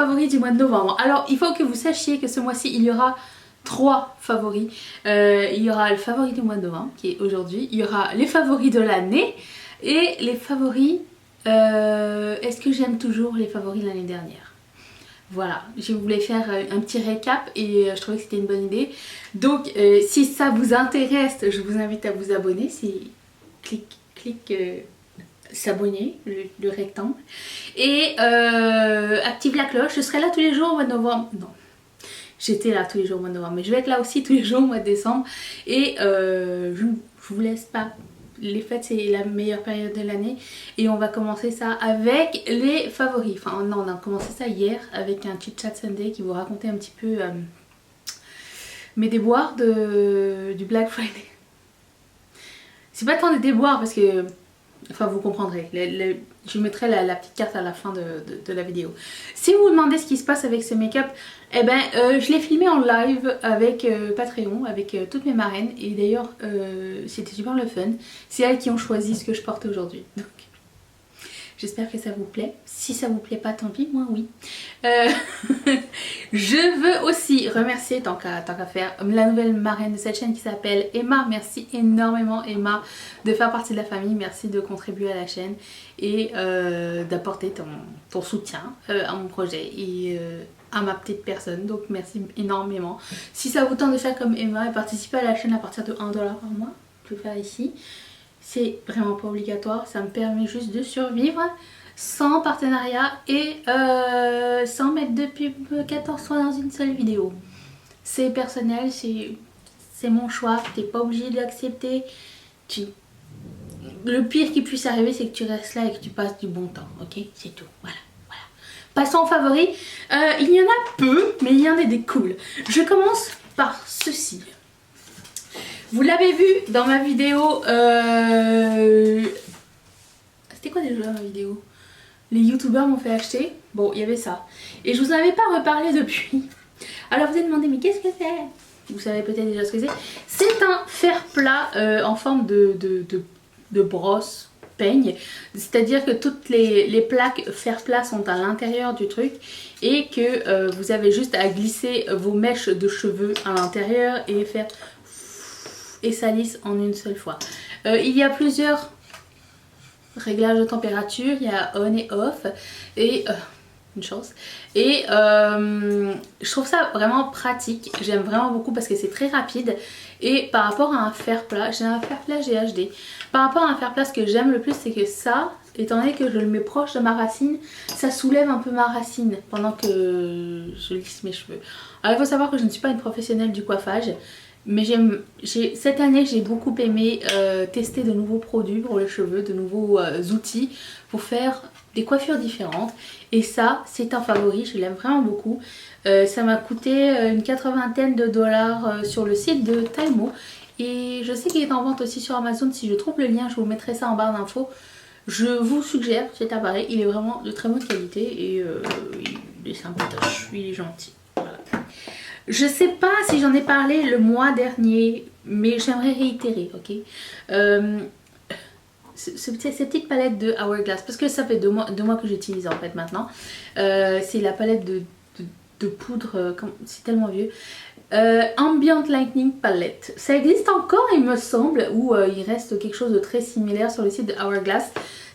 favoris du mois de novembre. Alors il faut que vous sachiez que ce mois-ci il y aura 3 favoris. Il y aura le favori du mois de novembre qui est aujourd'hui, il y aura les favoris de l'année et les favoris... est-ce que j'aime toujours les favoris de l'année dernière? Voilà, je voulais faire un petit récap et je trouvais que c'était une bonne idée. Donc si ça vous intéresse, je vous invite à vous abonner. Clique s'abonner, le rectangle. Et active la cloche, je serai là tous les jours au mois de novembre. Non, j'étais là tous les jours au mois de novembre, mais je vais être là aussi tous les jours au mois de décembre. Et je vous laisse pas. Les fêtes c'est la meilleure période de l'année et on va commencer ça avec les favoris. Enfin non, on a commencé ça hier avec un Chit Chat Sunday qui vous racontait un petit peu mes déboires du Black Friday. C'est pas tant des déboires parce que... Enfin vous comprendrez, je mettrai la petite carte à la fin de la vidéo. Si vous vous demandez ce qui se passe avec ce make-up, eh ben je l'ai filmé en live avec Patreon, avec toutes mes marraines. Et d'ailleurs c'était super le fun. C'est elles qui ont choisi ce que je porte aujourd'hui. Donc j'espère que ça vous plaît. Si ça vous plaît pas, tant pis, moi oui. Je veux aussi remercier, tant qu'à faire, la nouvelle marraine de cette chaîne qui s'appelle Emma. Merci énormément Emma de faire partie de la famille. Merci de contribuer à la chaîne et d'apporter ton soutien à mon projet et à ma petite personne. Donc merci énormément. Si ça vous tente de faire comme Emma et participer à la chaîne à partir de 1$ par mois, je peux le faire ici. C'est vraiment pas obligatoire, ça me permet juste de survivre sans partenariat et sans mettre de pub 14 fois dans une seule vidéo. C'est personnel, c'est mon choix, t'es pas obligé d'accepter. Le pire qui puisse arriver c'est que tu restes là et que tu passes du bon temps, ok? C'est tout, voilà. Passons aux favoris, il y en a peu mais il y en a des cool. Je commence par ceci. Vous l'avez vu dans ma vidéo, c'était quoi déjà ma vidéo? Les youtubeurs m'ont fait acheter, bon il y avait ça. Et je vous en avais pas reparlé depuis. Alors vous allez demander mais qu'est-ce que c'est? Vous savez peut-être déjà ce que c'est. C'est un fer plat en forme de brosse peigne. C'est-à-dire que toutes les plaques fer plat sont à l'intérieur du truc. Et que vous avez juste à glisser vos mèches de cheveux à l'intérieur et faire... et ça lisse en une seule fois. Il y a plusieurs réglages de température, il y a on et off et une chance. Et je trouve ça vraiment pratique, j'aime vraiment beaucoup parce que c'est très rapide. Et par rapport à un fer plat, j'ai un fer plat GHD. Par rapport à un fer plat, ce que j'aime le plus c'est que ça, étant donné que je le mets proche de ma racine, ça soulève un peu ma racine pendant que je lisse mes cheveux. Alors il faut savoir que je ne suis pas une professionnelle du coiffage. Mais cette année j'ai beaucoup aimé tester de nouveaux produits pour les cheveux, de nouveaux outils pour faire des coiffures différentes. Et ça c'est un favori, je l'aime vraiment beaucoup. Ça m'a coûté une 80aine de dollars sur le site de Taimo. Et je sais qu'il est en vente aussi sur Amazon, si je trouve le lien je vous mettrai ça en barre d'infos. Je vous suggère cet appareil, il est vraiment de très bonne qualité et il est sympatoche, il est gentil. Voilà. Je sais pas si j'en ai parlé le mois dernier, mais j'aimerais réitérer, ok? Cette petite palette de Hourglass, parce que ça fait 2 mois que j'utilise en fait maintenant. C'est la palette de poudre, c'est tellement vieux. Ambient Lightning Palette. Ça existe encore il me semble, ou il reste quelque chose de très similaire sur le site de Hourglass.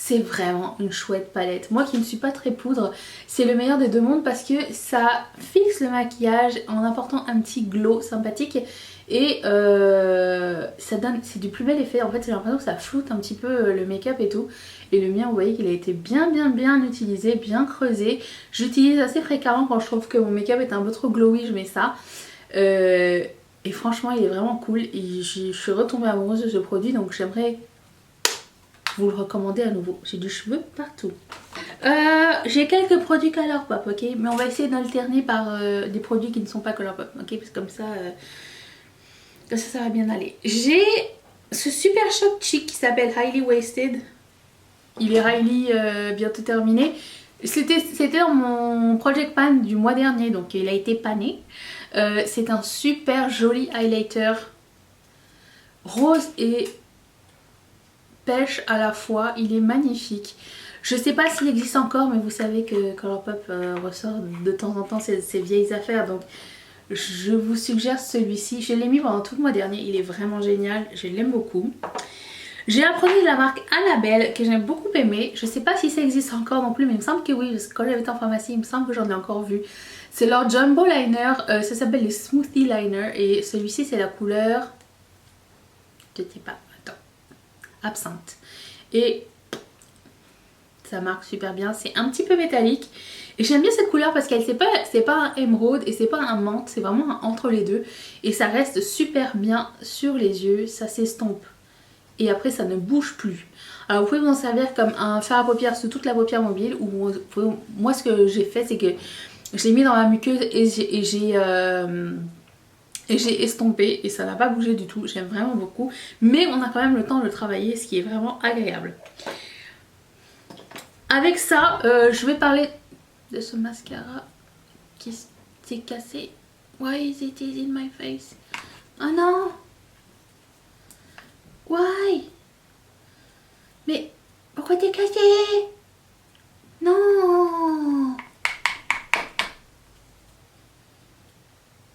C'est vraiment une chouette palette. Moi qui ne suis pas très poudre, c'est le meilleur des deux mondes parce que ça fixe le maquillage en apportant un petit glow sympathique. Et ça donne, c'est du plus bel effet. En fait j'ai l'impression que ça floute un petit peu le make-up et tout. Et le mien vous voyez qu'il a été bien utilisé, bien creusé. J'utilise assez fréquemment quand je trouve que mon make-up est un peu trop glowy, je mets ça. Et franchement il est vraiment cool. Et je suis retombée amoureuse de ce produit donc j'aimerais vous le recommander à nouveau. J'ai du cheveu partout. J'ai quelques produits Colourpop, ok, mais on va essayer d'alterner par des produits qui ne sont pas Colourpop, ok, parce que comme ça ça va bien aller. J'ai ce super choc chic qui s'appelle Highly Wasted. Il est highly bientôt terminé. C'était dans mon project pan du mois dernier, donc il a été pané. C'est un super joli highlighter rose et pêche à la fois, il est magnifique. Je sais pas s'il existe encore, mais vous savez que Colourpop ressort de temps en temps ses vieilles affaires, donc je vous suggère celui-ci. Je l'ai mis pendant tout le mois dernier, il est vraiment génial, je l'aime beaucoup. J'ai un produit de la marque Annabelle que j'aime beaucoup aimé. Je sais pas si ça existe encore non plus, mais il me semble que oui, parce que quand j'avais été en pharmacie, il me semble que j'en ai encore vu. C'est leur Jumbo Liner, ça s'appelle les Smoothie Liner, et celui-ci c'est la couleur... Je sais pas, attends, absinthe. Et ça marque super bien, c'est un petit peu métallique. Et j'aime bien cette couleur parce qu'elle c'est pas un émeraude et c'est pas un menthe, c'est vraiment un entre les deux. Et ça reste super bien sur les yeux, ça s'estompe. Et après ça ne bouge plus. Alors vous pouvez vous en servir comme un fard à paupières sous toute la paupière mobile. Ou moi ce que j'ai fait c'est que je l'ai mis dans ma muqueuse et j'ai estompé et ça n'a pas bougé du tout. J'aime vraiment beaucoup. Mais on a quand même le temps de le travailler, ce qui est vraiment agréable. Avec ça, je vais parler de ce mascara qui s'est cassé. Why is it in my face? Oh non! Why? Mais pourquoi t'es cassé? Non!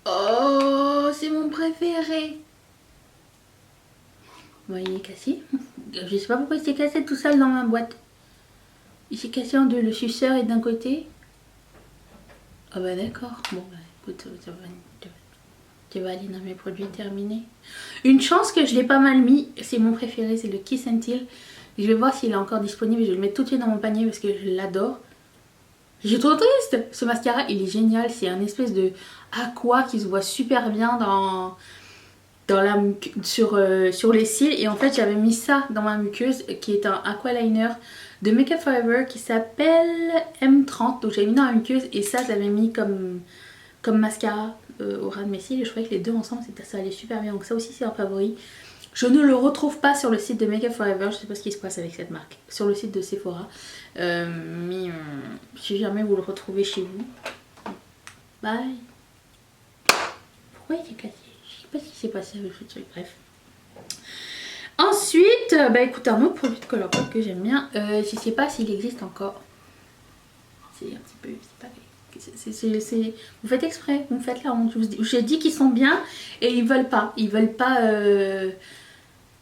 Oh, c'est mon préféré. Bon, il est cassé. Je sais pas pourquoi il s'est cassé tout seul dans ma boîte. Il s'est cassé en deux. Le suceur est d'un côté. Ah bah d'accord. Bon bah écoute, tu vas aller dans mes produits terminés. Une chance que je l'ai pas mal mis. C'est mon préféré, c'est le Kiss and Tell. Je vais voir s'il est encore disponible. Je vais le mettre tout de suite dans mon panier parce que je l'adore. Je suis trop triste. Ce mascara, il est génial. C'est un espèce de aqua qui se voit super bien sur les cils. Et en fait, j'avais mis ça dans ma muqueuse qui est un aqua liner de Makeup Forever qui s'appelle M30. Donc j'avais mis dans ma muqueuse et ça, je l'avais mis comme mascara au ras de mes cils. Et je trouvais que les deux ensemble, ça allait super bien. Donc ça aussi, c'est un favori. Je ne le retrouve pas sur le site de Makeup Forever, je sais pas ce qui se passe avec cette marque, sur le site de Sephora. Mais si jamais vous le retrouvez chez vous, bye. Pourquoi il est cassé? Je sais pas ce qui s'est passé avec ce truc, bref. Ensuite, bah écoutez, un autre produit de Colourpop que j'aime bien, je sais pas s'il existe encore. C'est un petit peu, c'est pas... Vous faites exprès, vous me faites la honte. Je dis qu'ils sont bien et ils veulent pas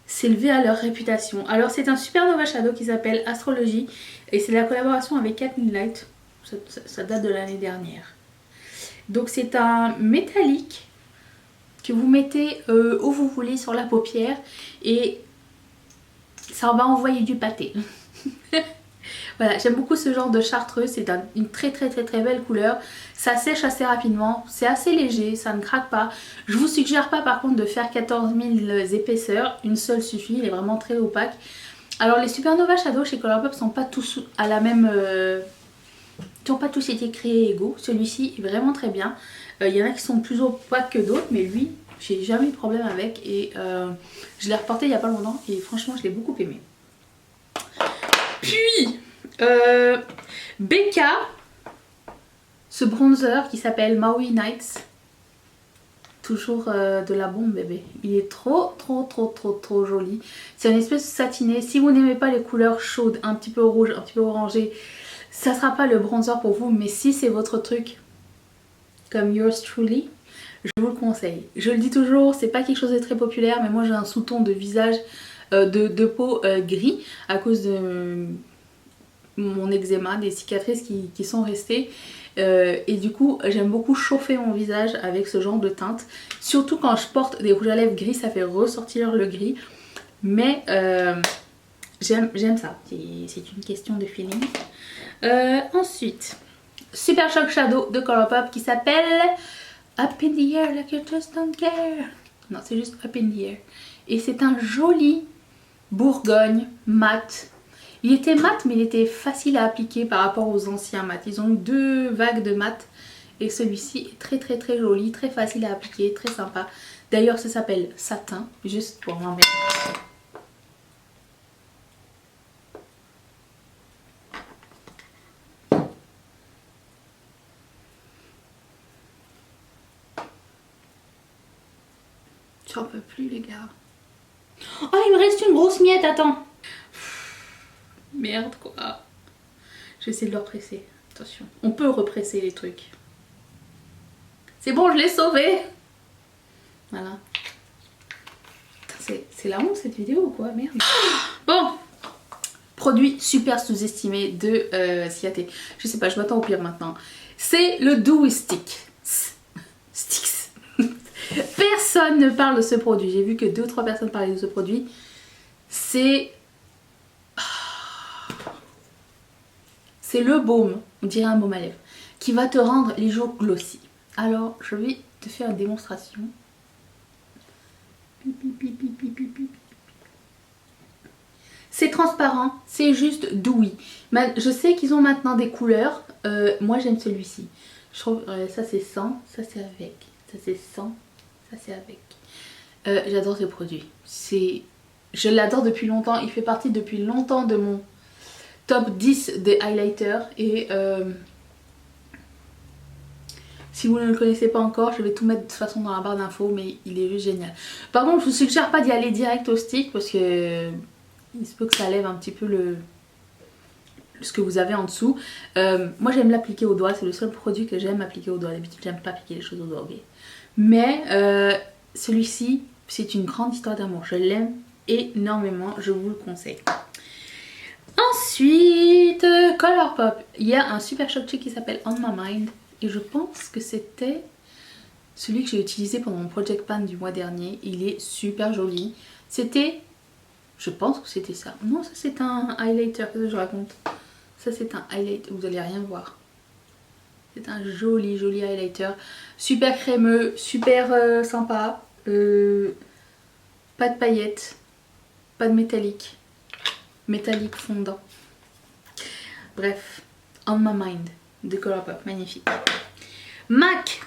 s'élever à leur réputation. Alors c'est un Supernova Shadow qui s'appelle Astrologie et c'est la collaboration avec Kat Light. Ça date de l'année dernière. Donc c'est un métallique que vous mettez où vous voulez sur la paupière et ça va envoyer du pâté. Voilà, j'aime beaucoup ce genre de chartreuse, c'est une très belle couleur. Ça sèche assez rapidement, c'est assez léger, ça ne craque pas. Je vous suggère pas par contre de faire 14 000 épaisseurs, une seule suffit, il est vraiment très opaque. Alors les Supernova Shadow chez Colourpop sont pas tous à la même... ils n'ont pas tous été créés égaux, celui-ci est vraiment très bien. Il y en a qui sont plus opaques que d'autres, mais lui, j'ai jamais eu de problème avec et je l'ai reporté il y a pas longtemps et franchement je l'ai beaucoup aimé. Puis... Becca, ce bronzer qui s'appelle Maui Nights, toujours de la bombe bébé, il est trop joli. C'est une espèce de satiné. Si vous n'aimez pas les couleurs chaudes, un petit peu rouge, un petit peu orangé, ça sera pas le bronzer pour vous, mais si c'est votre truc comme Yours Truly, je vous le conseille. Je le dis toujours, c'est pas quelque chose de très populaire, mais moi j'ai un sous-ton de visage de peau gris à cause de mon eczéma, des cicatrices qui sont restées et du coup j'aime beaucoup chauffer mon visage avec ce genre de teinte, surtout quand je porte des rouges à lèvres gris, ça fait ressortir le gris, mais j'aime ça, c'est une question de feeling. Ensuite, Super Shock Shadow de Colourpop qui s'appelle Up in the Air Like You Just Don't Care. Non, c'est juste Up in the Air et c'est un joli Bourgogne mat. Il était mat mais il était facile à appliquer par rapport aux anciens mat. Ils ont eu deux vagues de mat et celui-ci est très joli, très facile à appliquer, très sympa. D'ailleurs ça s'appelle satin, juste pour m'en mettre. J'en peux plus les gars. Oh il me reste une grosse miette, attends. Merde quoi. Je vais essayer de le represser. Attention, on peut represser les trucs. C'est bon, je l'ai sauvé. Voilà. C'est la honte cette vidéo ou quoi? Merde. Bon. Produit super sous-estimé de Ciaté. Je sais pas, je m'attends au pire maintenant. C'est le Dewy Stick. Sticks. Personne ne parle de ce produit. J'ai vu que 2 ou 3 personnes parlaient de ce produit. C'est le baume, on dirait un baume à lèvres, qui va te rendre les jours glossy. Alors, je vais te faire une démonstration. C'est transparent, c'est juste dewy. Je sais qu'ils ont maintenant des couleurs. Moi, j'aime celui-ci. Je trouve, ça c'est sans, ça c'est avec. Ça c'est sans, ça c'est avec. J'adore ce produit. Je l'adore depuis longtemps. Il fait partie depuis longtemps de mon top 10 des highlighters. Et si vous ne le connaissez pas encore, je vais tout mettre de toute façon dans la barre d'infos. Mais il est juste génial. Par contre, je vous suggère pas d'y aller direct au stick. Parce que il se peut que ça lève un petit peu ce que vous avez en dessous. Moi j'aime l'appliquer au doigt. C'est le seul produit que j'aime appliquer au doigt. D'habitude j'aime pas appliquer les choses au doigt. Okay. Mais celui-ci, c'est une grande histoire d'amour. Je l'aime énormément. Je vous le conseille. Ensuite, Colourpop. Il y a un super shop qui s'appelle On My Mind. Et je pense que c'était celui que j'ai utilisé pendant mon Project Pan du mois dernier. Il est super joli. C'était... Je pense que c'était ça. Non, ça c'est un highlighter. Qu'est-ce que je raconte? Ça c'est un highlighter. Vous allez rien voir. C'est un joli highlighter. Super crémeux, super sympa. Pas de paillettes. Pas de métallique. Métallique fondant. Bref. On My Mind de Colourpop. Magnifique. MAC.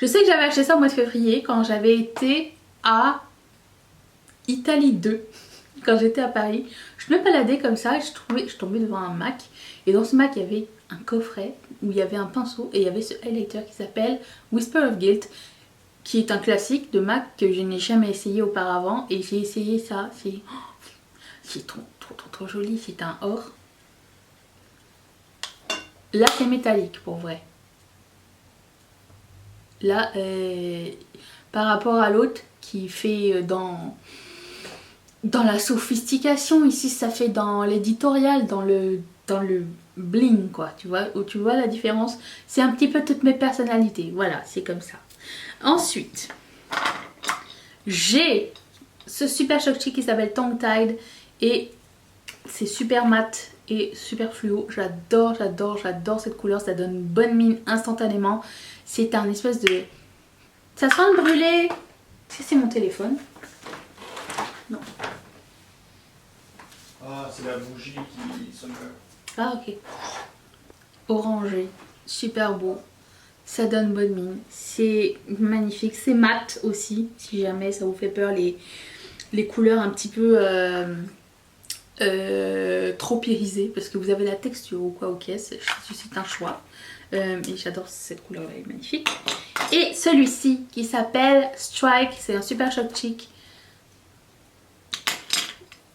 Je sais que j'avais acheté ça au mois de février quand j'avais été à Italie 2, quand j'étais à Paris. Je me baladais comme ça et je tombais devant un MAC. Et dans ce MAC, il y avait un coffret où il y avait un pinceau et il y avait ce highlighter qui s'appelle Whisper of Guilt, qui est un classique de MAC que je n'ai jamais essayé auparavant. Et j'ai essayé ça. C'est trop joli. C'est un or. Là, c'est métallique pour vrai. Là, par rapport à l'autre qui fait dans la sophistication, ici ça fait dans l'éditorial, dans le bling quoi, tu vois, où tu vois la différence. C'est un petit peu toutes mes personnalités, voilà, c'est comme ça. Ensuite, j'ai ce super choc qui s'appelle Tongue Tide et c'est super mat et super fluo. J'adore cette couleur, ça donne une bonne mine instantanément. C'est un espèce de... Ça sent le brûlé. Est-ce que c'est mon téléphone? Non. Ah, c'est la bougie qui sonne. Ah, ok. Orangé. Super beau. Ça donne bonne mine. C'est magnifique. C'est mat aussi. Si jamais ça vous fait peur, les couleurs un petit peu trop irisées. Parce que vous avez la texture ou quoi, ok. C'est un choix. Et j'adore cette couleur là, elle est magnifique. Et celui-ci qui s'appelle Strike, c'est un super choc chic.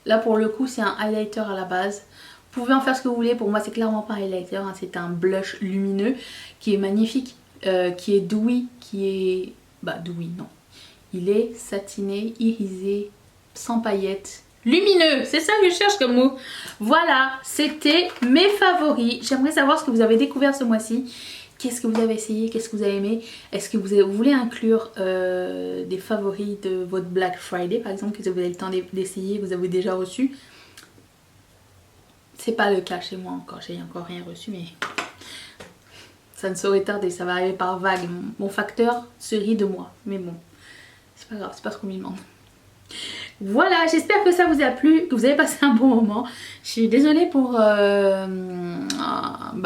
Là pour le coup c'est un highlighter à la base. Vous pouvez en faire ce que vous voulez, pour moi c'est clairement pas un highlighter, hein. C'est un blush lumineux qui est magnifique, qui est dewy, qui est... Bah dewy non. Il est satiné, irisé, sans paillettes. Lumineux, c'est ça que je cherche comme mot. Voilà, c'était mes favoris. J'aimerais savoir ce que vous avez découvert ce mois-ci. Qu'est-ce que vous avez essayé, qu'est-ce que vous avez aimé. Est-ce que vous voulez inclure des favoris de votre Black Friday par exemple, que vous avez le temps d'essayer, vous avez déjà reçu. C'est pas le cas chez moi encore, j'ai encore rien reçu mais ça ne saurait tarder, ça va arriver par vague. Mon facteur se rit de moi, mais bon, c'est pas grave, c'est pas ce qu'on lui demande. Voilà, j'espère que ça vous a plu, que vous avez passé un bon moment. Je suis désolée pour... bah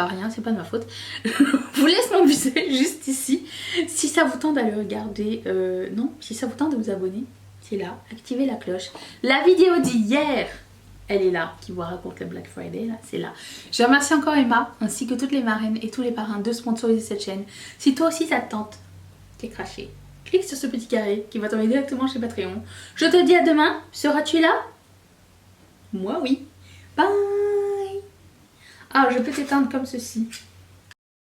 rien, c'est pas de ma faute. Je vous laisse m'amuser juste ici. Si ça vous tente d'aller regarder... non, si ça vous tente de vous abonner, c'est là. Activez la cloche. La vidéo d'hier, elle est là, qui vous raconte le Black Friday, là, c'est là. Je remercie encore Emma, ainsi que toutes les marraines et tous les parrains de sponsoriser cette chaîne. Si toi aussi ça te tente, t'es craché. Clique sur ce petit carré qui va t'envoyer directement chez Patreon. Je te dis à demain. Seras-tu là? Moi oui. Bye. Ah, je peux t'éteindre comme ceci.